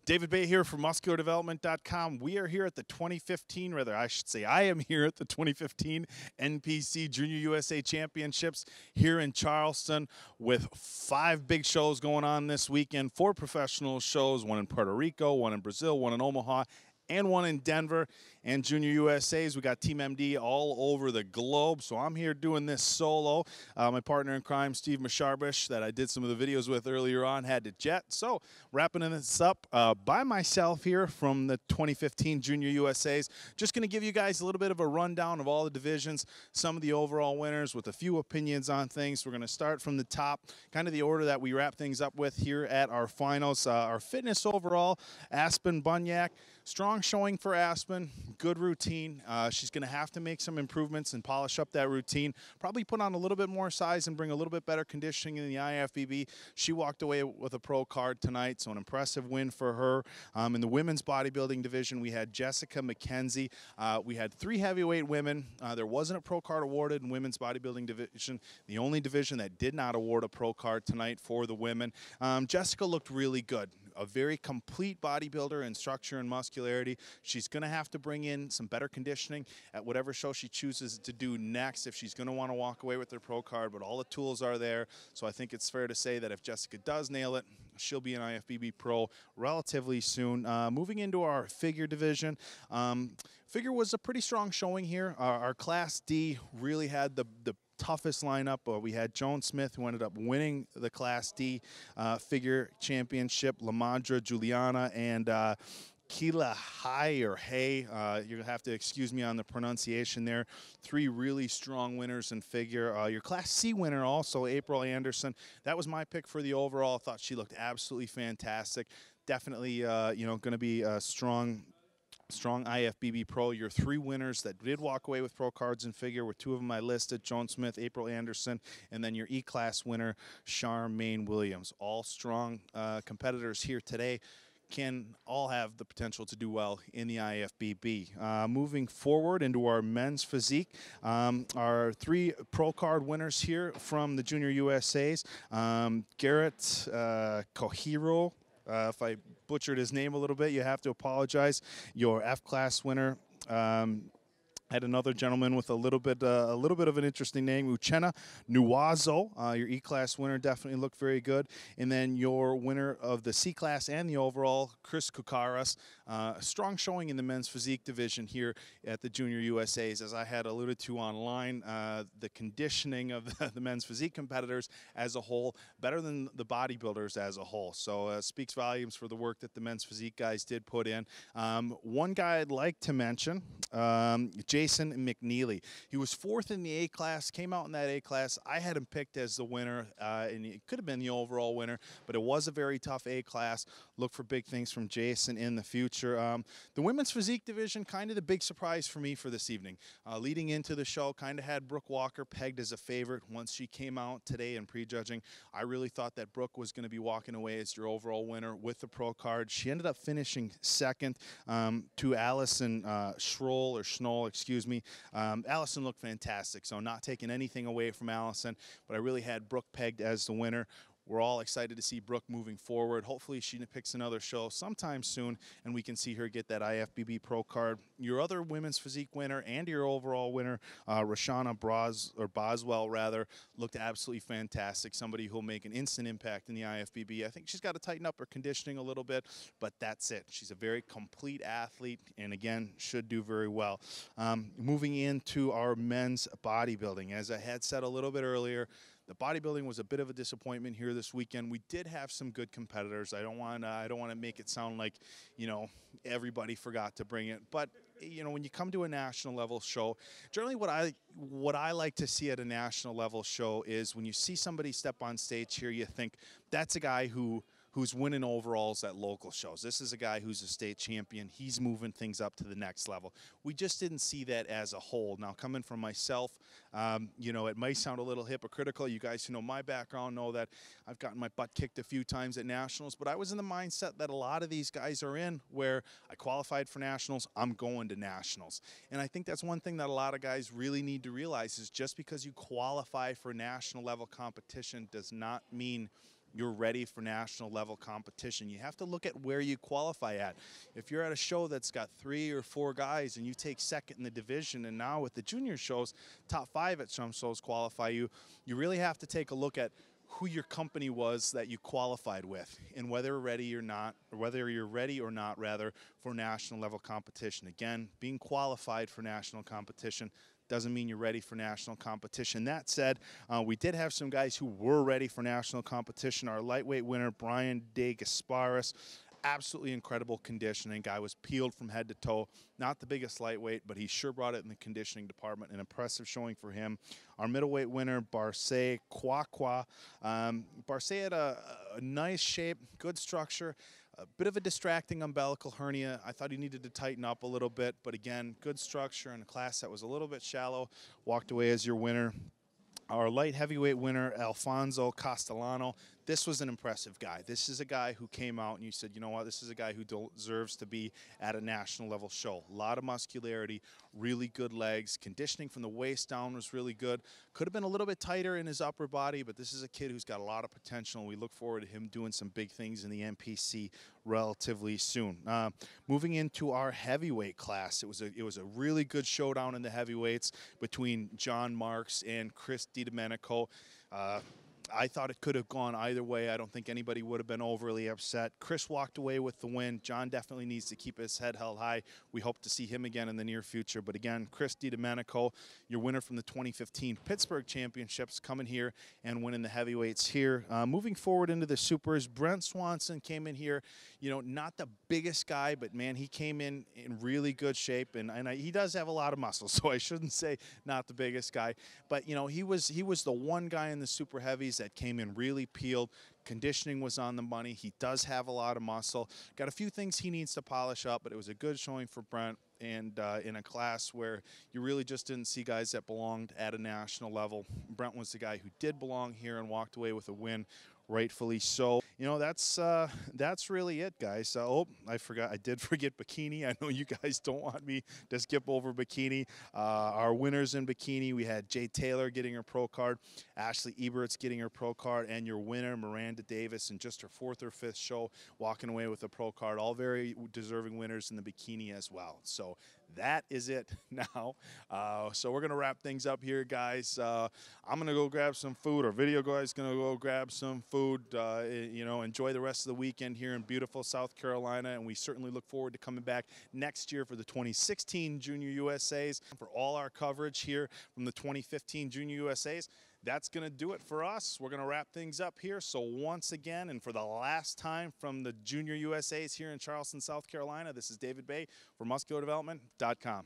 David Baye here from musculardevelopment.com. We are here at the 2015, rather I should say I am here at the 2015 NPC Junior USA Championships here in Charleston with 5 big shows going on this weekend, 4 professional shows, one in Puerto Rico, one in Brazil, one in Omaha, and one in Denver. And Junior USA's, we got Team MD all over the globe. So I'm here doing this solo. My partner in crime, Steve Masharbish, that I did some of the videos with earlier on, had to jet. So wrapping this up by myself here from the 2015 Junior USA's. Just going to give you guys a little bit of a rundown of all the divisions, some of the overall winners with a few opinions on things. We're going to start from the top, kind of the order that we wrap things up with here at our finals. Our fitness overall, Aspen Bunyak. Strong showing for Aspen, good routine. She's going to have to make some improvements and polish up that routine. Probably put on a little bit more size and bring a little bit better conditioning in the IFBB. She walked away with a pro card tonight, so an impressive win for her. In the women's bodybuilding division, we had Jessica McKenzie. We had 3 heavyweight women. There wasn't a pro card awarded in women's bodybuilding division. The only division that did not award a pro card tonight for the women. Jessica looked really good. A very complete bodybuilder in structure and muscularity. She's going to have to bring in some better conditioning at whatever show she chooses to do next if she's going to want to walk away with her pro card, but all the tools are there. So I think it's fair to say that if Jessica does nail it, she'll be an IFBB pro relatively soon. Moving into our figure division, figure was a pretty strong showing here. Our Class D really had the toughest lineup. We had Joan Smith, who ended up winning the Class D figure championship, Lamandra Juliana, and Keela Hay or Hay. You'll have to excuse me on the pronunciation there. 3 really strong winners in figure. Your Class C winner also, April Anderson. That was my pick for the overall. I thought she looked absolutely fantastic. Definitely, you know, going to be a strong IFBB pro. Your 3 winners that did walk away with pro cards in figure were 2 of them I listed, Joan Smith, April Anderson, and then your E-class winner, Charmaine Williams. All strong competitors here today. Can all have the potential to do well in the IFBB. Moving forward into our men's physique, our 3 pro card winners here from the Junior USA's, Garrett Kohiro. If I butchered his name a little bit, you have to apologize. Your F-class winner. Had another gentleman with a little bit of an interesting name, Uchenna Nuwazo. Your E-class winner definitely looked very good. And then your winner of the C-class and the overall, Chris Kukaras. A strong showing in the men's physique division here at the Junior USA's. As I had alluded to online, the conditioning of the men's physique competitors as a whole, better than the bodybuilders as a whole. So speaks volumes for the work that the men's physique guys did put in. One guy I'd like to mention, Jason McNeely. He was 4th in the A class, came out in that A class. I had him picked as the winner, and it could have been the overall winner, but it was a very tough A class. Look for big things from Jason in the future. The women's physique division, kind of the big surprise for me for this evening. Leading into the show, kind of had Brooke Walker pegged as a favorite. Once she came out today in prejudging, I really thought that Brooke was going to be walking away as your overall winner with the pro card. She ended up finishing 2nd to Allison Schnoll, excuse me. Allison looked fantastic, so not taking anything away from Allison, but I really had Brooke pegged as the winner. We're all excited to see Brooke moving forward. Hopefully she picks another show sometime soon, and we can see her get that IFBB pro card. Your other women's physique winner and your overall winner, Roshana Boswell, looked absolutely fantastic. Somebody who'll make an instant impact in the IFBB. I think she's got to tighten up her conditioning a little bit, but that's it. She's a very complete athlete, and again, should do very well. Moving into our men's bodybuilding, as I had said a little bit earlier, the bodybuilding was a bit of a disappointment here this weekend. We did have some good competitors. I don't want to make it sound like, you know, everybody forgot to bring it. But, you know, when you come to a national level show, generally what I like to see at a national level show is when you see somebody step on stage here, you think that's a guy who's winning overalls at local shows. This is a guy who's a state champion. He's moving things up to the next level. We just didn't see that as a whole. Now, coming from myself, you know, it might sound a little hypocritical. You guys who know my background know that I've gotten my butt kicked a few times at nationals, but I was in the mindset that a lot of these guys are in, where I qualified for nationals, I'm going to nationals. And I think that's one thing that a lot of guys really need to realize is just because you qualify for national level competition does not mean you're ready for national level competition. You have to look at where you qualify at. If you're at a show that's got 3 or 4 guys and you take second in the division, and now with the junior shows, top 5 at some shows qualify you, you really have to take a look at who your company was that you qualified with and whether you're ready or not, or whether you're ready or not, rather, for national level competition. Again, being qualified for national competition doesn't mean you're ready for national competition. That said, we did have some guys who were ready for national competition. Our lightweight winner, Brian De Gasparis, absolutely incredible conditioning. Guy was peeled from head to toe. Not the biggest lightweight, but he sure brought it in the conditioning department. An impressive showing for him. Our middleweight winner, Barce Kwakwa. Barce had a nice shape, good structure. A bit of a distracting umbilical hernia. I thought he needed to tighten up a little bit, but again, good structure in a class that was a little bit shallow. Walked away as your winner. Our light heavyweight winner, Alfonso Castellano. This was an impressive guy. This is a guy who came out and you said, you know what, this is a guy who deserves to be at a national level show. A lot of muscularity, really good legs. Conditioning from the waist down was really good. Could have been a little bit tighter in his upper body, but this is a kid who's got a lot of potential, and we look forward to him doing some big things in the NPC relatively soon. Moving into our heavyweight class, it was a really good showdown in the heavyweights between John Marks and Chris DiDomenico. I thought it could have gone either way. I don't think anybody would have been overly upset. Chris walked away with the win. John definitely needs to keep his head held high. We hope to see him again in the near future. But again, Chris DiDomenico, your winner from the 2015 Pittsburgh Championships, coming here and winning the heavyweights here. Moving forward into the supers, Brent Swanson came in here, you know, not the biggest guy, but man, he came in really good shape, and he does have a lot of muscle, so I shouldn't say not the biggest guy. But, you know, he was the one guy in the super heavies that came in really peeled. Conditioning was on the money. He does have a lot of muscle. Got a few things he needs to polish up, but it was a good showing for Brent, and in a class where you really just didn't see guys that belonged at a national level. Brent was the guy who did belong here and walked away with a win, rightfully so. You know, that's really it, guys. Oh, I forgot. I did forget bikini. I know you guys don't want me to skip over bikini. Our winners in bikini, we had Jay Taylor getting her pro card, Ashley Eberts getting her pro card, and your winner, Miranda Davis, in just her 4th or 5th show, walking away with a pro card. All very deserving winners in the bikini as well. So that is it now. So we're going to wrap things up here, guys. I'm going to go grab some food. Our video guy's going to go grab some food. You know, enjoy the rest of the weekend here in beautiful South Carolina, and we certainly look forward to coming back next year for the 2016 Junior USAs. For all our coverage here from the 2015 Junior USAs, that's going to do it for us. We're going to wrap things up here. So once again, and for the last time from the Junior USAs here in Charleston, South Carolina, this is David Baye for MuscularDevelopment.com.